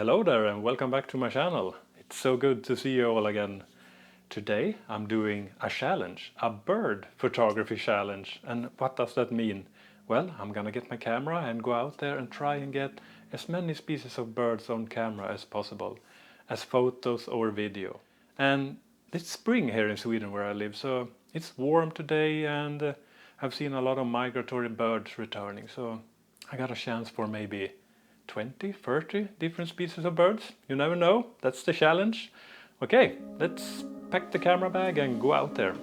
hello there and welcome back to my channel. It's so good to see you all again. Today I'm doing a challenge, a bird photography challenge. And what does that mean? Well, I'm gonna get my camera and go out there and try and get as many species of birds on camera as possible, as photos or video. And it's spring here in Sweden where I live, so it's warm today and I've seen a lot of migratory birds returning, so I got a chance for maybe 20, 30 different species of birds. You never know, that's the challenge. Okay, let's pack the camera bag and go out there.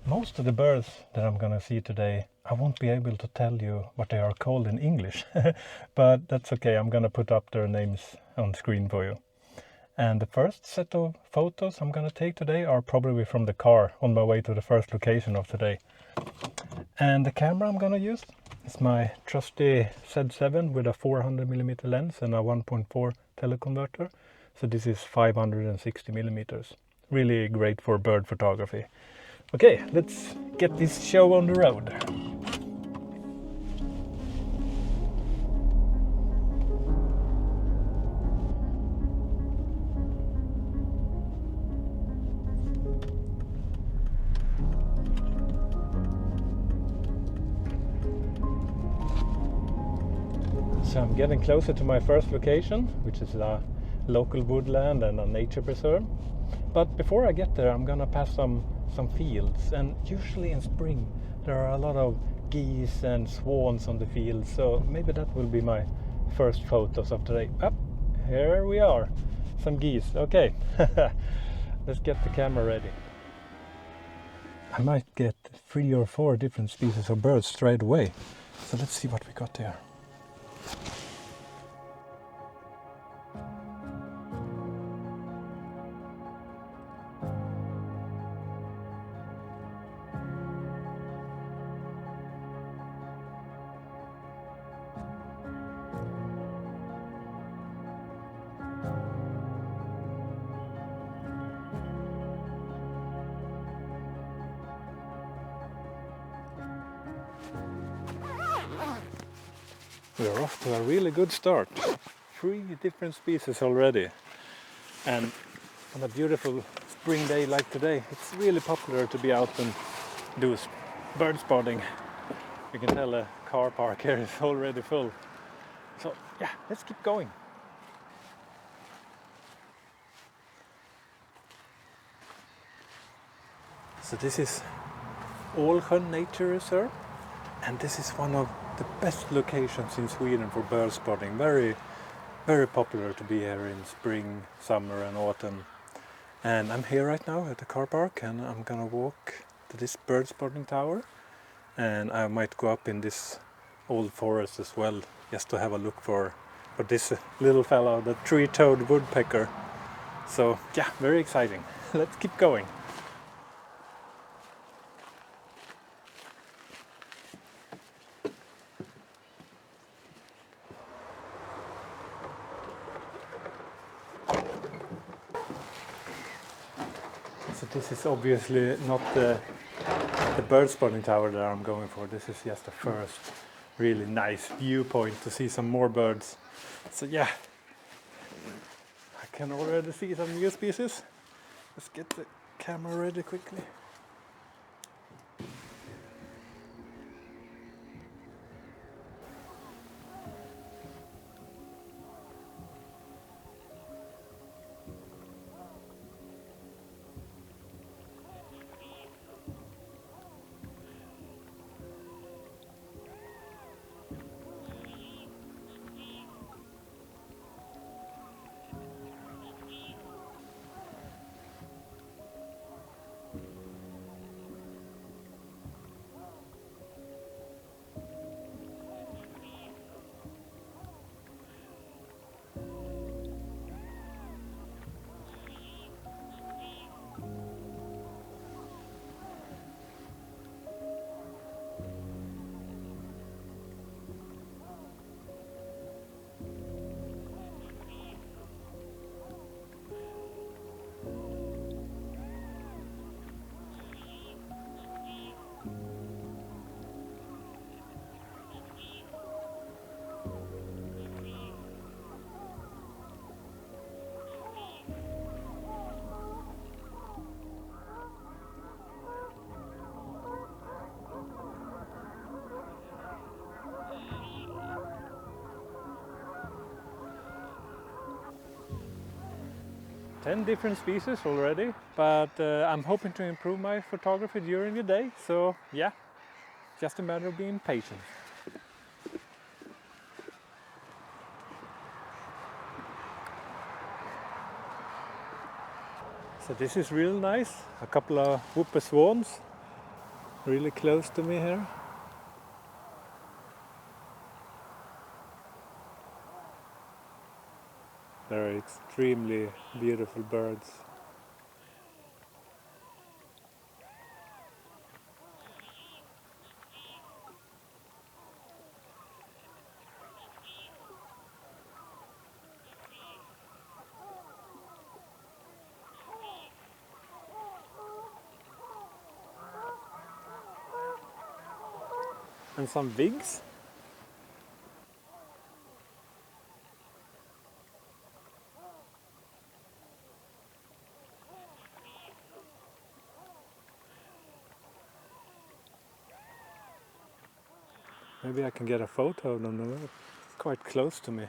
Most of the birds that I'm gonna see today, I won't be able to tell you what they are called in English, but that's okay, I'm gonna put up their names on screen for you. And the first set of photos I'm gonna take today are probably from the car on my way to the first location of today. And the camera I'm gonna use is my trusty Z7 with a 400mm lens and a 1.4 teleconverter. So this is 560mm. Really great for bird photography. Okay, let's get this show on the road. So I'm getting closer to my first location, which is a local woodland and a nature preserve. But before I get there, I'm gonna pass some fields, and usually in spring there are a lot of geese and swans on the fields, so maybe that will be my first photos of today. Here we are, some geese. Okay, let's get the camera ready. I might get 3 or 4 different species of birds straight away, so let's see what we got here. We're off to a really good start. 3 different species already. And on a beautiful spring day like today, it's really popular to be out and do bird spotting. You can tell the car park here is already full. So yeah, let's keep going. So this is Orhan Nature Reserve, and this is one of the best locations in Sweden for bird spotting. Very, very popular to be here in spring, summer and autumn. And I'm here right now at the car park, and I'm gonna walk to this bird spotting tower, and I might go up in this old forest as well, just to have a look for this little fellow, the tree-toed woodpecker. So yeah, very exciting. Let's keep going. So this is obviously not the bird spotting tower that I'm going for. This is just the first really nice viewpoint to see some more birds. So yeah, I can already see some new species. Let's get the camera ready quickly. 10 different species already, but I'm hoping to improve my photography during the day, so yeah, just a matter of being patient. So this is real nice, a couple of whooper swans really close to me here. They're extremely beautiful birds. And some vigs. Maybe I can get a photo of them. They're quite close to me.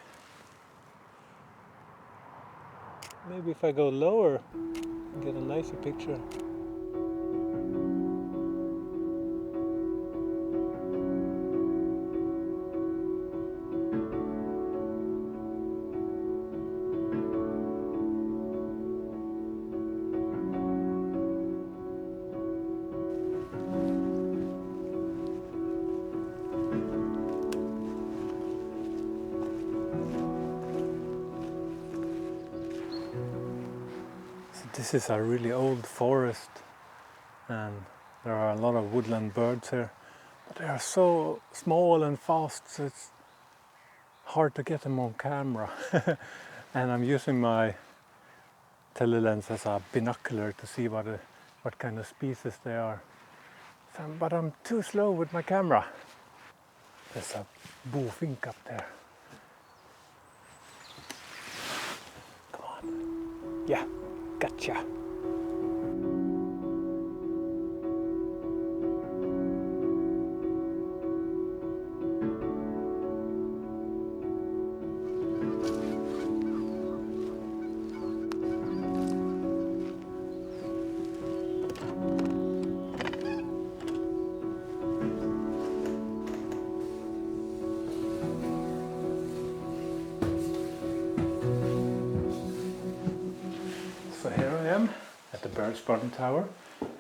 Maybe if I go lower, I get a nicer picture. So this is a really old forest, and there are a lot of woodland birds here. But they are so small and fast, so it's hard to get them on camera. And I'm using my telelens as a binocular to see what kind of species they are. So, but I'm too slow with my camera. There's a bofink up there. Come on. Yeah, gotcha. So here I am at the bird spotting tower,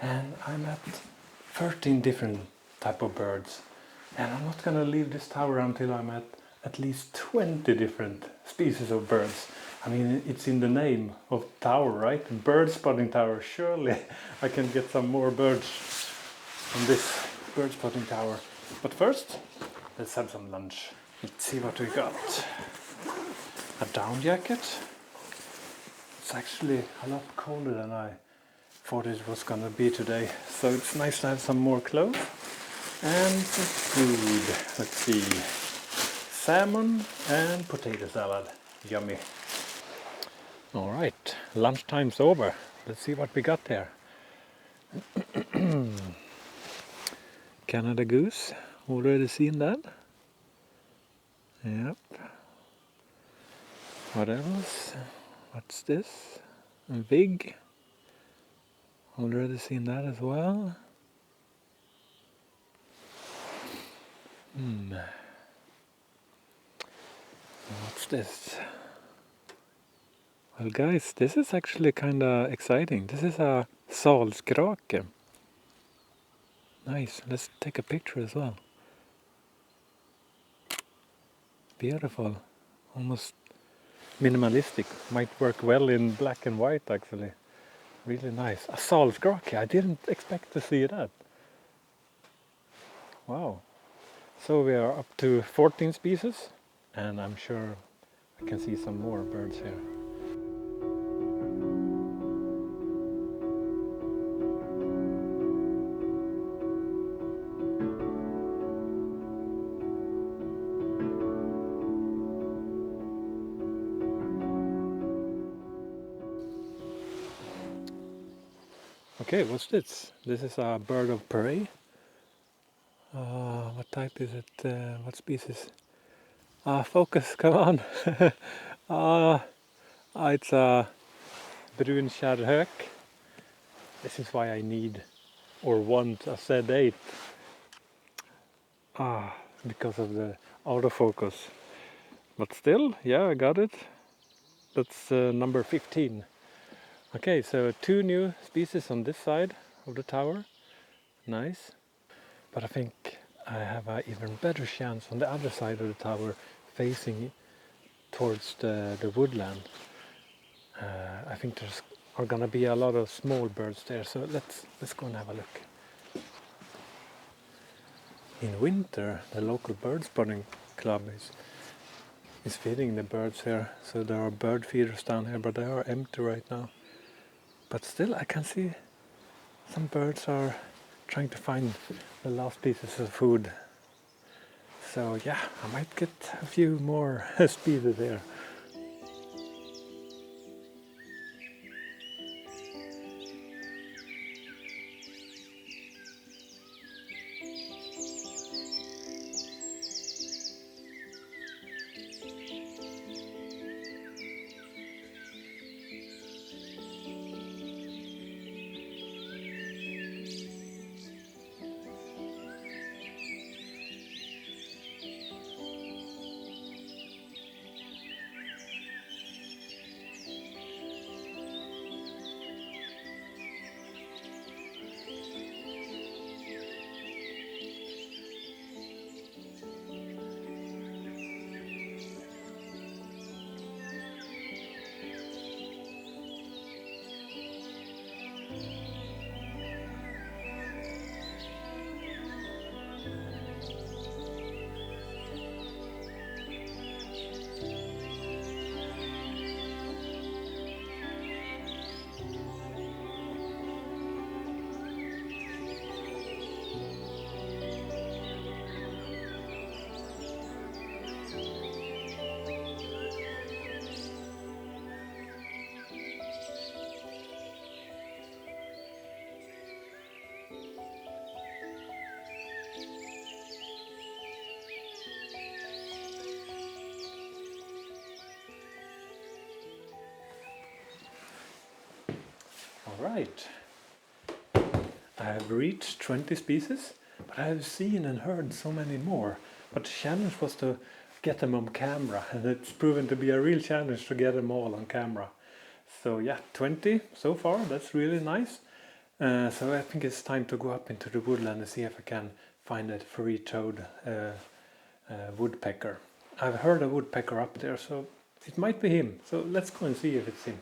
and I'm at 13 different type of birds, and I'm not gonna leave this tower until I'm at least 20 different species of birds. I mean, it's in the name of tower, right? Bird spotting tower. Surely I can get some more birds on this bird spotting tower. But first, let's have some lunch. Let's see what we got. A down jacket. It's actually a lot colder than I thought it was gonna be today, so it's nice to have some more clothes. And some food. Let's see. Salmon and potato salad. Yummy. Alright, lunchtime's over. Let's see what we got there. Canada goose. Already seen that? Yep. What else? What's this? A vig. Already seen that as well. What's this? Well guys, this is actually kinda exciting. This is a salskrake. Nice, let's take a picture as well. Beautiful. Almost minimalistic. Might work well in black and white actually. Really nice. A salskrake, I didn't expect to see that. Wow. So we are up to 14 species, and I'm sure I can see some more birds here. Okay, what's this? This is a bird of prey. What type is it? What species? Focus, come on. It's a brunkärrhök. This is why I need or want a Z8. Because of the autofocus. But still, yeah, I got it. That's number 15. Okay, so 2 new species on this side of the tower. Nice. But I think I have an even better chance on the other side of the tower, facing towards the woodland. I think there's are gonna be a lot of small birds there, so let's go and have a look. In winter, the local bird spotting club is feeding the birds here, so there are bird feeders down here, but they are empty right now. But still, I can see some birds are trying to find the last pieces of food. So yeah, I might get a few more species here. Alright, I have reached 20 species, but I have seen and heard so many more. But the challenge was to get them on camera, and it's proven to be a real challenge to get them all on camera. So yeah, 20 so far, that's really nice. So I think it's time to go up into the woodland and see if I can find a three-toed woodpecker. I've heard a woodpecker up there, so it might be him. So let's go and see if it's him.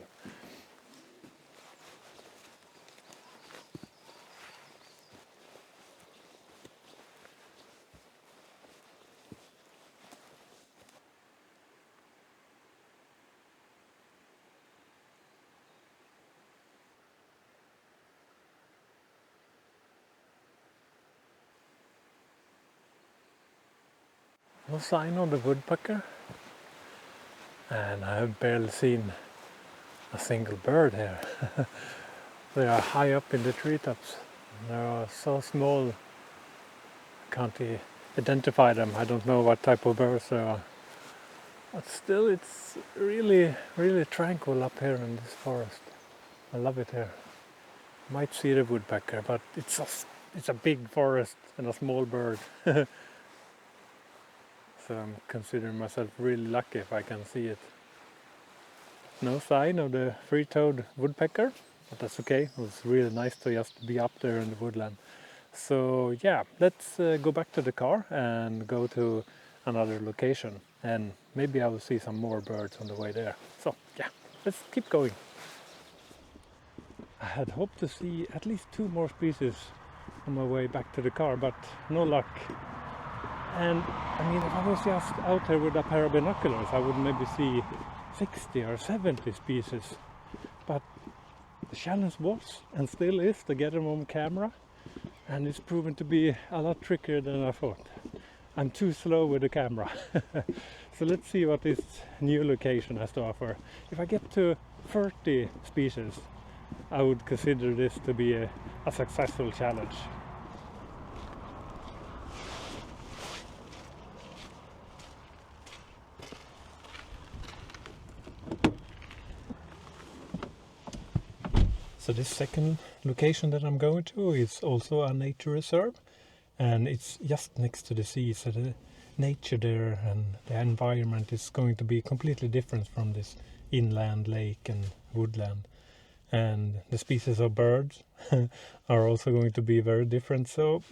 No sign of the woodpecker, and I have barely seen a single bird here. They are high up in the treetops. They are so small, I can't identify them. I don't know what type of birds they are. But still, it's really, really tranquil up here in this forest. I love it here. Might see the woodpecker, but it's a big forest and a small bird. So I'm considering myself really lucky if I can see it. No sign of the three-toed woodpecker, but that's okay. It was really nice to just be up there in the woodland. So yeah, let's go back to the car and go to another location, and maybe I will see some more birds on the way there. So yeah, let's keep going. I had hoped to see at least 2 more species on my way back to the car, but no luck. And I mean, if I was just out there with a pair of binoculars, I would maybe see 60 or 70 species. But the challenge was, and still is, to get them on camera. And it's proven to be a lot trickier than I thought. I'm too slow with the camera. So let's see what this new location has to offer. If I get to 30 species, I would consider this to be a successful challenge. So this second location that I'm going to is also a nature reserve, and it's just next to the sea, so the nature there and the environment is going to be completely different from this inland lake and woodland. And the species of birds are also going to be very different, so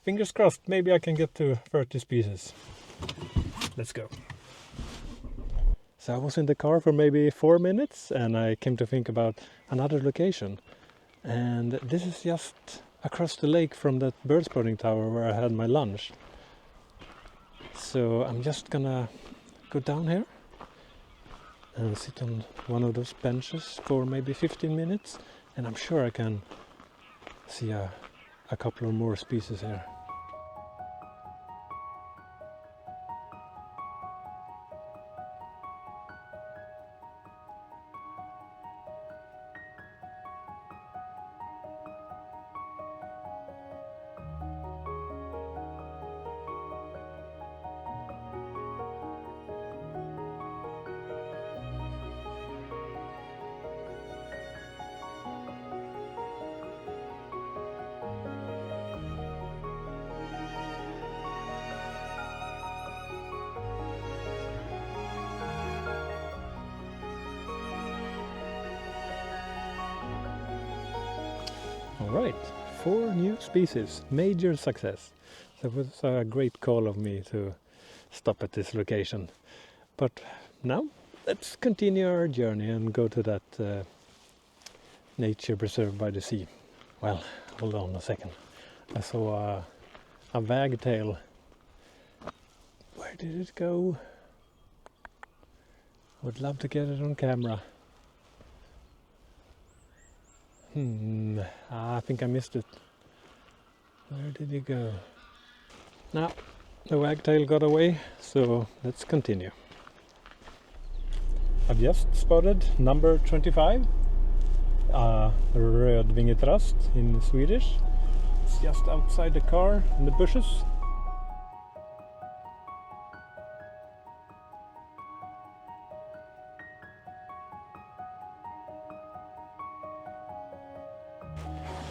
fingers crossed, maybe I can get to 30 species. Let's go. So I was in the car for maybe 4 minutes and I came to think about another location. And this is just across the lake from that bird spotting tower where I had my lunch. So I'm just gonna go down here and sit on one of those benches for maybe 15 minutes, and I'm sure I can see a couple of more species here. Alright, 4 new species, major success. That was a great call of me to stop at this location. But now let's continue our journey and go to that nature preserve by the sea. Well, hold on a second. I saw a wagtail. Where did it go? I would love to get it on camera. I think I missed it. Where did it go? Now, the wagtail got away, so let's continue. I've just spotted number 25, röd-vinged rast in Swedish. It's just outside the car in the bushes.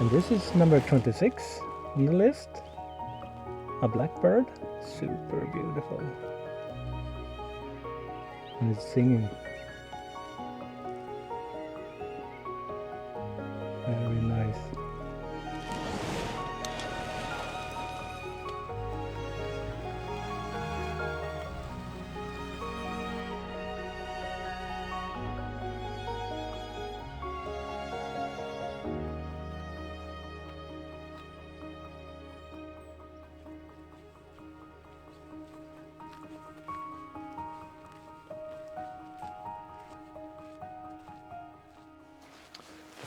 And this is number 26 on the list. A blackbird, super beautiful. And it's singing. Very nice.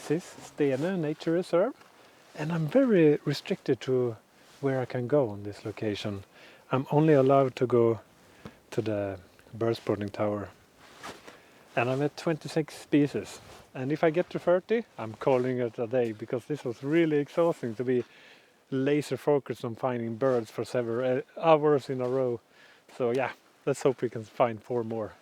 This is Stene Nature Reserve, and I'm very restricted to where I can go on this location. I'm only allowed to go to the bird spotting tower, and I'm at 26 species. And if I get to 30, I'm calling it a day, because this was really exhausting to be laser focused on finding birds for several hours in a row. So yeah, let's hope we can find 4 more.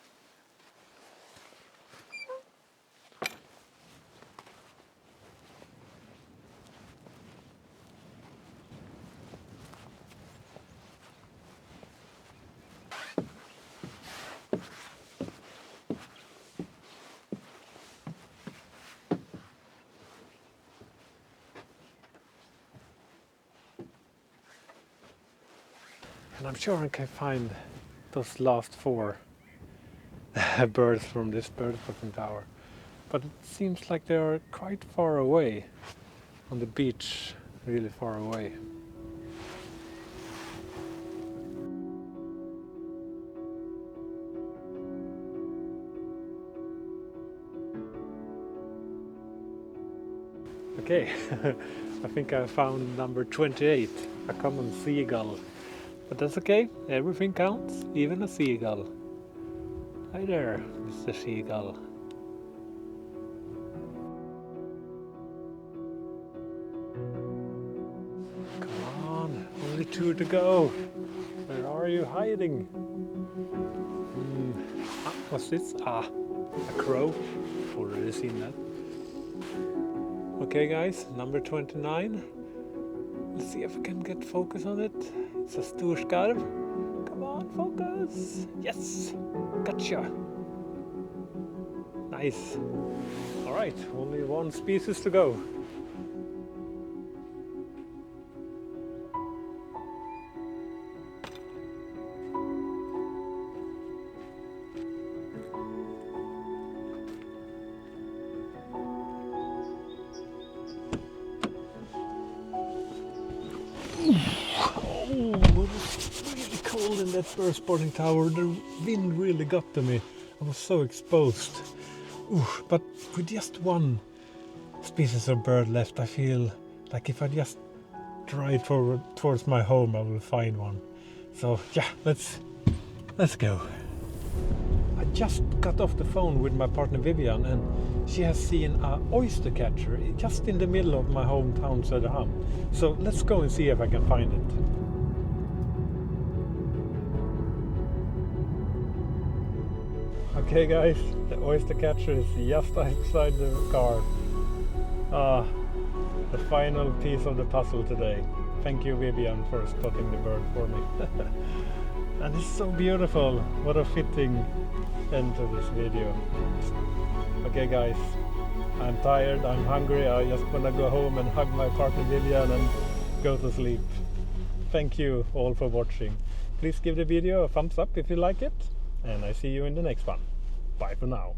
And I'm sure I can find those last 4 birds from this bird spotting tower. But it seems like they are quite far away, on the beach, really far away. Okay, I think I found number 28, a common seagull. But that's okay, everything counts, even a seagull. Hi there, Mr. Seagull. Come on, only 2 to go. Where are you hiding? What's this? A crow. Already seen that. Okay guys, number 29. Let's see if I can get focus on it. It's a storskarv. Come on, focus. Yes, gotcha. Nice. All right, only one species to go. Oh, it was really cold in that bird spotting tower. The wind really got to me. I was so exposed. Ooh, but with just one species of bird left, I feel like if I just drive towards my home, I will find one. So yeah, let's go. I just got off the phone with my partner Vivian, and she has seen an oyster catcher just in the middle of my hometown Söderhamn. So let's go and see if I can find it. Okay guys, the oyster catcher is just outside the car. The final piece of the puzzle today. Thank you Vivian for spotting the bird for me. And it's so beautiful. What a fitting end to this video. Okay guys, I'm tired, I'm hungry, I just wanna go home and hug my partner Vivian and go to sleep. Thank you all for watching. Please give the video a thumbs up if you like it, and I see you in the next one. Bye for now.